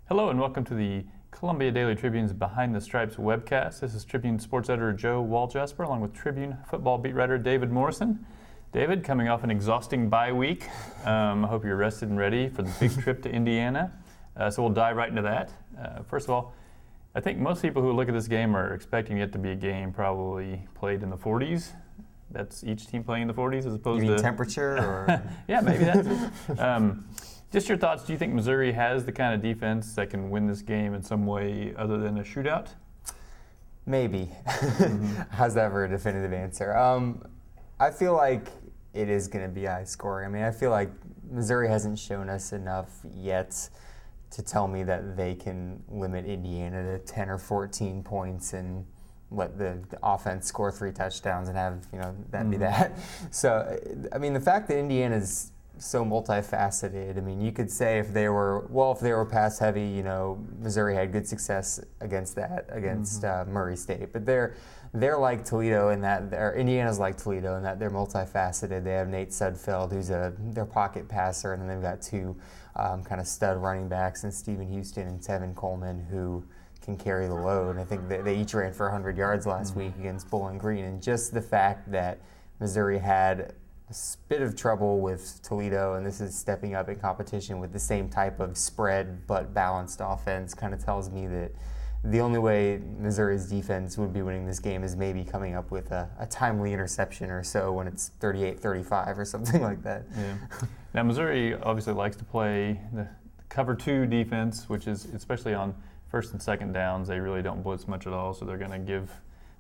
Hello and welcome to the Columbia Daily Tribune's Behind the Stripes webcast. This is Tribune sports editor Joe Walljasper along with Tribune football beat writer David Morrison. David, coming off an exhausting bye week. I hope you're rested and ready for the big trip to Indiana. So we'll dive right into that. First of all, I think most people who look at this game are expecting it to be a game probably played in the 40s. That's each team playing in the 40s as opposed to... You mean temperature? Or? Yeah, maybe that's it. Just your thoughts, do you think Missouri has the kind of defense that can win this game in some way other than a shootout? Maybe. How's that for a definitive answer? I feel like it is going to be high scoring. I mean, I feel like Missouri hasn't shown us enough yet to tell me that they can limit Indiana to 10 or 14 points and let the offense score 3 touchdowns and have, that be that. So, I mean, the fact that Indiana's so multifaceted. I mean, you could say if they were pass heavy, Missouri had good success against Murray State. But they're like Toledo in that Indiana's like Toledo in that they're multifaceted. They have Nate Sudfeld, who's their pocket passer, and then they've got 2 kind of stud running backs in Stephen Houston and Tevin Coleman, who can carry the load. And I think they each ran for 100 yards last week against Bowling Green. And just the fact that Missouri had a bit of trouble with Toledo, and this is stepping up in competition with the same type of spread but balanced offense, kind of tells me that the only way Missouri's defense would be winning this game is maybe coming up with a timely interception or so when it's 38-35 or something like that. Yeah. Now, Missouri obviously likes to play the cover 2 defense, which is especially on first and second downs. They really don't blitz much at all, so they're going to give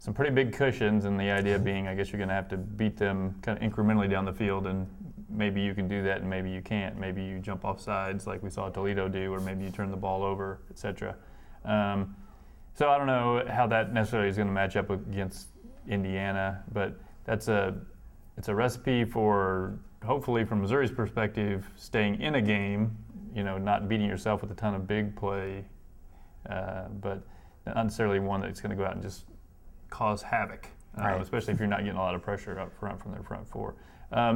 some pretty big cushions, and the idea being, I guess you're going to have to beat them kind of incrementally down the field, and maybe you can do that and maybe you can't. Maybe you jump off sides like we saw Toledo do, or maybe you turn the ball over, etc. So I don't know how that necessarily is going to match up against Indiana, but it's a recipe for, hopefully from Missouri's perspective, staying in a game, not beating yourself with a ton of big play, but not necessarily one that's going to go out and just cause havoc, right. Especially if you're not getting a lot of pressure up front from their front 4.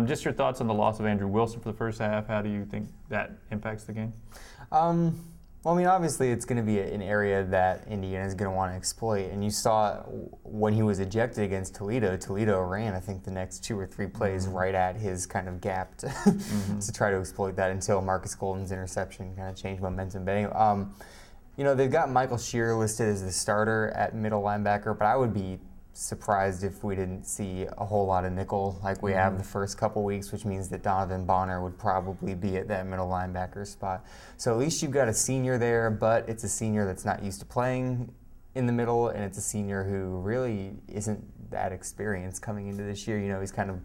Just your thoughts on the loss of Andrew Wilson for the first half. How do you think that impacts the game? Well, I mean, obviously it's going to be an area that Indiana is going to want to exploit. And you saw when he was ejected against Toledo, Toledo ran, I think, the next 2 or 3 plays right at his kind of gap to try to exploit that until Marcus Golden's interception kind of changed momentum. But anyway, they've got Michael Shear listed as the starter at middle linebacker, but I would be surprised if we didn't see a whole lot of nickel like we have the first couple weeks, which means that Donovan Bonner would probably be at that middle linebacker spot. So at least you've got a senior there, but it's a senior that's not used to playing in the middle, and it's a senior who really isn't that experienced coming into this year. He's kind of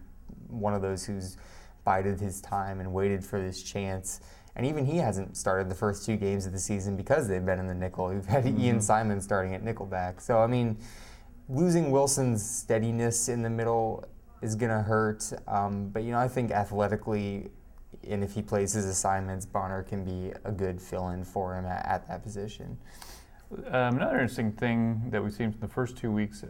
one of those who's bided his time and waited for this chance. And even he hasn't started the first 2 games of the season because they've been in the nickel. We've had Ian Simon starting at nickelback. So, I mean, losing Wilson's steadiness in the middle is going to hurt. But, I think athletically, and if he plays his assignments, Bonner can be a good fill-in for him at that position. Another interesting thing that we've seen from the first 2 weeks,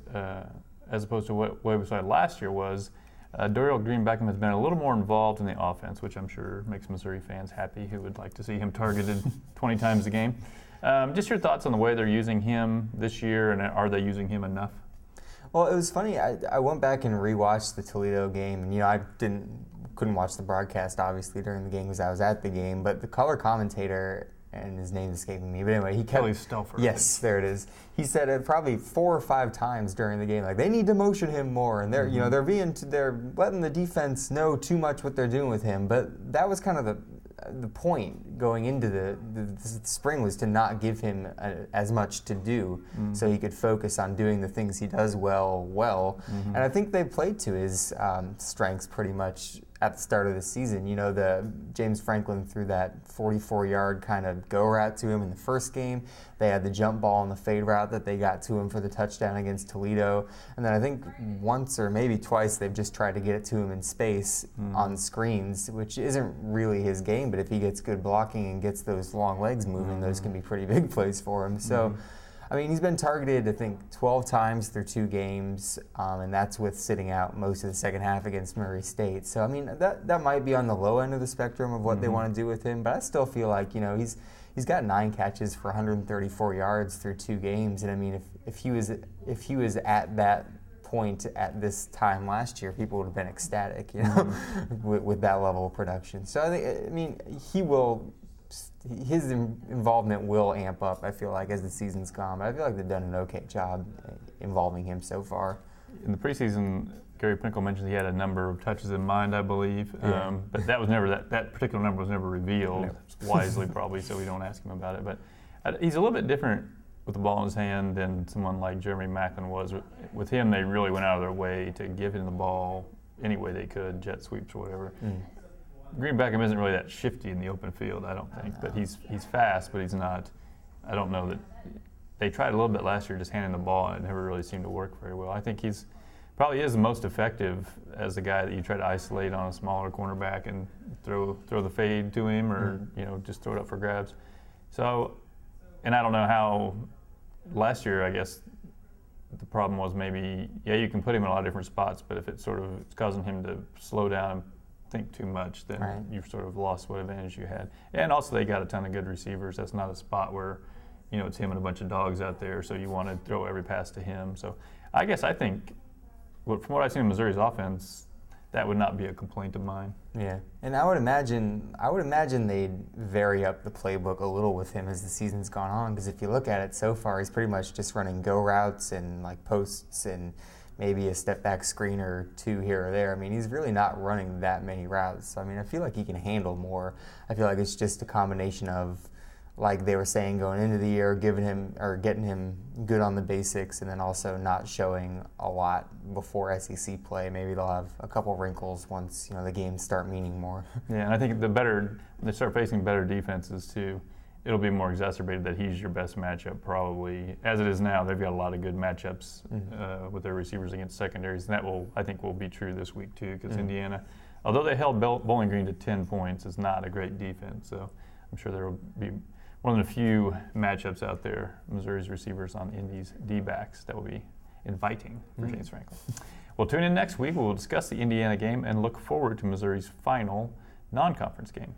as opposed to what we saw last year, was Dorial Green-Beckham has been a little more involved in the offense, which I'm sure makes Missouri fans happy who would like to see him targeted 20 times a game. Just your thoughts on the way they're using him this year, and are they using him enough? Well, it was funny. I went back and rewatched the Toledo game, and I couldn't watch the broadcast obviously during the game because I was at the game. But the color commentator, and his name's escaping me, but anyway, he kept. Kelly Stelfer. Yes, there it is. He said it probably 4 or 5 times during the game, like they need to motion him more, and they're they're letting the defense know too much what they're doing with him. But that was kind of the point going into the spring, was to not give him as much to do, so he could focus on doing the things he does well. And I think they played to his strengths pretty much at the start of the season. The James Franklin threw that 44-yard kind of go route to him in the first game. They had the jump ball and the fade route that they got to him for the touchdown against Toledo. And then I think once or maybe twice they've just tried to get it to him in space on screens, which isn't really his game. But if he gets good blocking and gets those long legs moving, those can be pretty big plays for him. So I mean, he's been targeted, I think, 12 times through 2 games, and that's with sitting out most of the second half against Murray State. So, I mean, that might be on the low end of the spectrum of what they want to do with him, but I still feel like, you know, he's got 9 catches for 134 yards through 2 games, and I mean, if he was at that point at this time last year, people would have been ecstatic, you know, with that level of production. So I mean, his involvement will amp up, I feel like, as the season's gone. But I feel like they've done an okay job involving him so far. In the preseason, Gary Pinkel mentioned he had a number of touches in mind, I believe, Yeah. but that was never that particular number was never revealed, No. wisely probably, so we don't ask him about it. But he's a little bit different with the ball in his hand than someone like Jeremy Maclin was. With him, they really went out of their way to give him the ball any way they could, jet sweeps or whatever. Green-Beckham isn't really that shifty in the open field, I don't think, but he's fast, but he's not. I don't know that they tried a little bit last year just handing the ball, and it never really seemed to work very well. I think he's probably is the most effective as the guy that you try to isolate on a smaller cornerback and throw the fade to him, or you know, just throw it up for grabs. So, and I don't know how. Last year, I guess the problem was maybe, you can put him in a lot of different spots, but if it's sort of causing him to slow down and think too much, then you've sort of lost what advantage you had. And also, they got a ton of good receivers. That's not a spot where, you know, it's him and a bunch of dogs out there, so you want to throw every pass to him. So I guess I think, from what I've seen in Missouri's offense, that would not be a complaint of mine. Yeah, and I would imagine they'd vary up the playbook a little with him as the season's gone on, because if you look at it so far, he's pretty much just running go routes and like posts and maybe a step back screen or 2 here or there. I mean, he's really not running that many routes. So, I mean, I feel like he can handle more. I feel like it's just a combination of, like they were saying going into the year, getting him good on the basics, and then also not showing a lot before SEC play. Maybe they'll have a couple wrinkles once, you know, the games start meaning more. Yeah, and I think when they start facing better defenses too, it'll be more exacerbated that he's your best matchup probably. As it is now, they've got a lot of good matchups with their receivers against secondaries, and that I think will be true this week too, because Indiana, although they held Bowling Green to 10 points, is not a great defense. So I'm sure there will be one of the few matchups out there, Missouri's receivers on Indy's D-backs, that will be inviting for James Franklin. We'll tune in next week. We'll discuss the Indiana game and look forward to Missouri's final non-conference game.